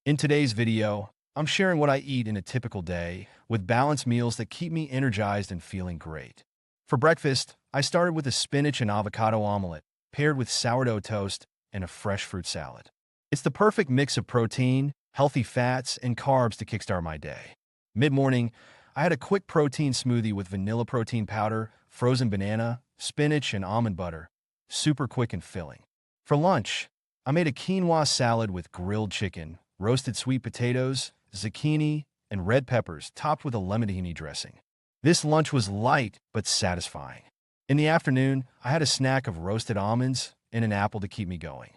In today's video, I'm sharing what I eat in a typical day with balanced meals that keep me energized and feeling great. For breakfast, I started with a spinach and avocado omelette, paired with sourdough toast and a fresh fruit salad. It's the perfect mix of protein, healthy fats, and carbs to kickstart my day. Mid-morning, I had a quick protein smoothie with vanilla protein powder, frozen banana, spinach, and almond butter. Super quick and filling. For lunch, I made a quinoa salad with grilled chicken, roasted sweet potatoes, zucchini, and red peppers topped with a lemon tahini dressing. This lunch was light but satisfying. In the afternoon, I had a snack of roasted almonds and an apple to keep me going.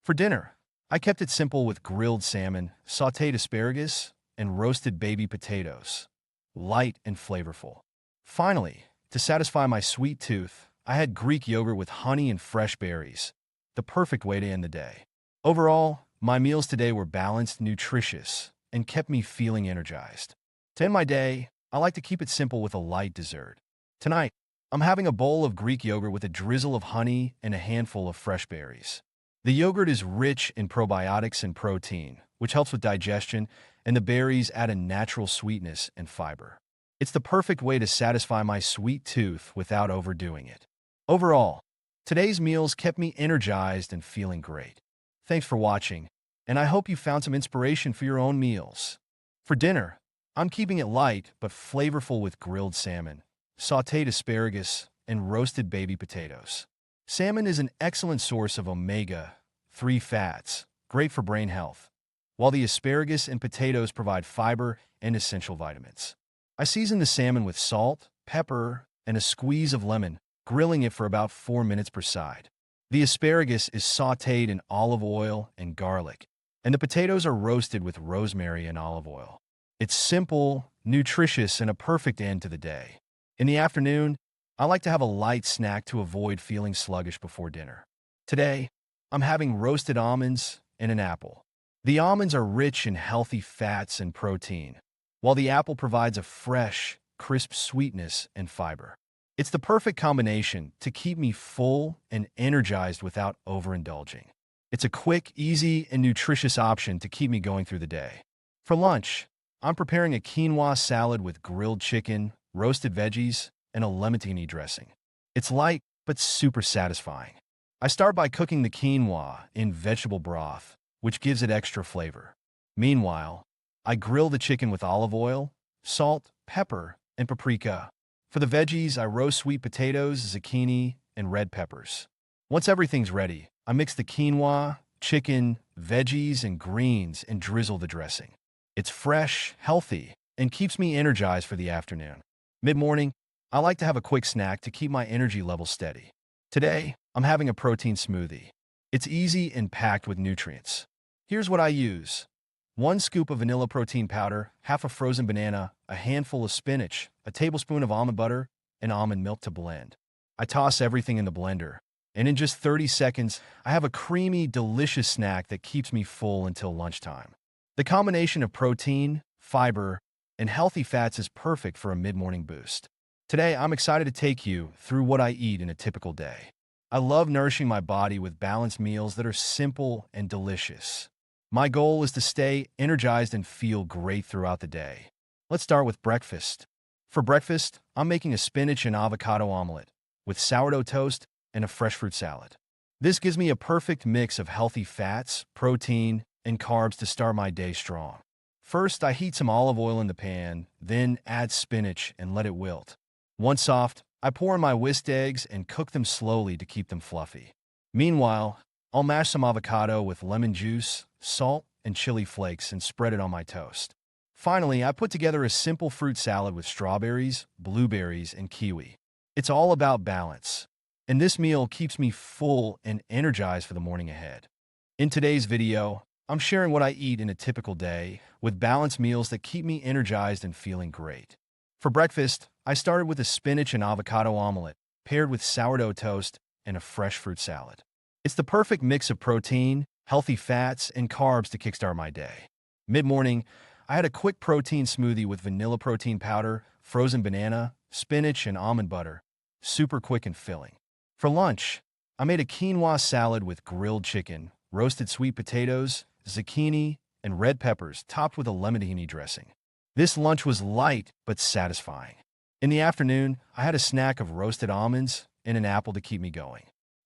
For dinner, I kept it simple with grilled salmon, sautéed asparagus, and roasted baby potatoes. Light and flavorful. Finally, to satisfy my sweet tooth, I had Greek yogurt with honey and fresh berries. The perfect way to end the day. Overall, my meals today were balanced, nutritious, and kept me feeling energized. To end my day, I like to keep it simple with a light dessert. Tonight, I'm having a bowl of Greek yogurt with a drizzle of honey and a handful of fresh berries. The yogurt is rich in probiotics and protein, which helps with digestion, and the berries add a natural sweetness and fiber. It's the perfect way to satisfy my sweet tooth without overdoing it. Overall, today's meals kept me energized and feeling great. Thanks for watching, and I hope you found some inspiration for your own meals. For dinner, I'm keeping it light but flavorful with grilled salmon, sautéed asparagus, and roasted baby potatoes. Salmon is an excellent source of omega-3 fats, great for brain health, while the asparagus and potatoes provide fiber and essential vitamins. I season the salmon with salt, pepper, and a squeeze of lemon, grilling it for about 4 minutes per side. The asparagus is sautéed in olive oil and garlic, and the potatoes are roasted with rosemary and olive oil. It's simple, nutritious, and a perfect end to the day. In the afternoon, I like to have a light snack to avoid feeling sluggish before dinner. Today, I'm having roasted almonds and an apple. The almonds are rich in healthy fats and protein, while the apple provides a fresh, crisp sweetness and fiber. It's the perfect combination to keep me full and energized without overindulging. It's a quick, easy, and nutritious option to keep me going through the day. For lunch, I'm preparing a quinoa salad with grilled chicken, roasted veggies, and a lemon tahini dressing. It's light, but super satisfying. I start by cooking the quinoa in vegetable broth, which gives it extra flavor. Meanwhile, I grill the chicken with olive oil, salt, pepper, and paprika. For the veggies, I roast sweet potatoes, zucchini, and red peppers. Once everything's ready, I mix the quinoa, chicken, veggies, and greens and drizzle the dressing. It's fresh, healthy, and keeps me energized for the afternoon. Mid-morning, I like to have a quick snack to keep my energy level steady. Today, I'm having a protein smoothie. It's easy and packed with nutrients. Here's what I use. 1 scoop of vanilla protein powder, half a frozen banana, a handful of spinach, a tablespoon of almond butter, and almond milk to blend. I toss everything in the blender, and in just 30 seconds, I have a creamy, delicious snack that keeps me full until lunchtime. The combination of protein, fiber, and healthy fats is perfect for a mid-morning boost. Today, I'm excited to take you through what I eat in a typical day. I love nourishing my body with balanced meals that are simple and delicious. My goal is to stay energized and feel great throughout the day. Let's start with breakfast. For breakfast, I'm making a spinach and avocado omelette with sourdough toast and a fresh fruit salad. This gives me a perfect mix of healthy fats, protein, and carbs to start my day strong. First, I heat some olive oil in the pan, then add spinach and let it wilt. Once soft, I pour in my whisked eggs and cook them slowly to keep them fluffy. Meanwhile, I'll mash some avocado with lemon juice, salt, and chili flakes and spread it on my toast. Finally, I put together a simple fruit salad with strawberries, blueberries, and kiwi. It's all about balance, and this meal keeps me full and energized for the morning ahead. In today's video, I'm sharing what I eat in a typical day with balanced meals that keep me energized and feeling great. For breakfast, I started with a spinach and avocado omelette, paired with sourdough toast and a fresh fruit salad. It's the perfect mix of protein, healthy fats, and carbs to kickstart my day. Mid-morning, I had a quick protein smoothie with vanilla protein powder, frozen banana, spinach, and almond butter. Super quick and filling. For lunch, I made a quinoa salad with grilled chicken, roasted sweet potatoes, zucchini, and red peppers topped with a lemon dressing. This lunch was light but satisfying. In the afternoon, I had a snack of roasted almonds and an apple to keep me going.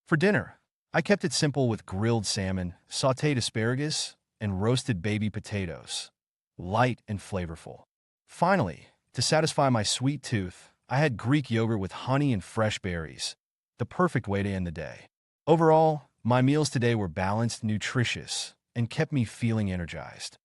For dinner, I kept it simple with grilled salmon, sautéed asparagus, and roasted baby potatoes, light and flavorful. Finally, to satisfy my sweet tooth, I had Greek yogurt with honey and fresh berries, the perfect way to end the day. Overall, my meals today were balanced, nutritious, and kept me feeling energized.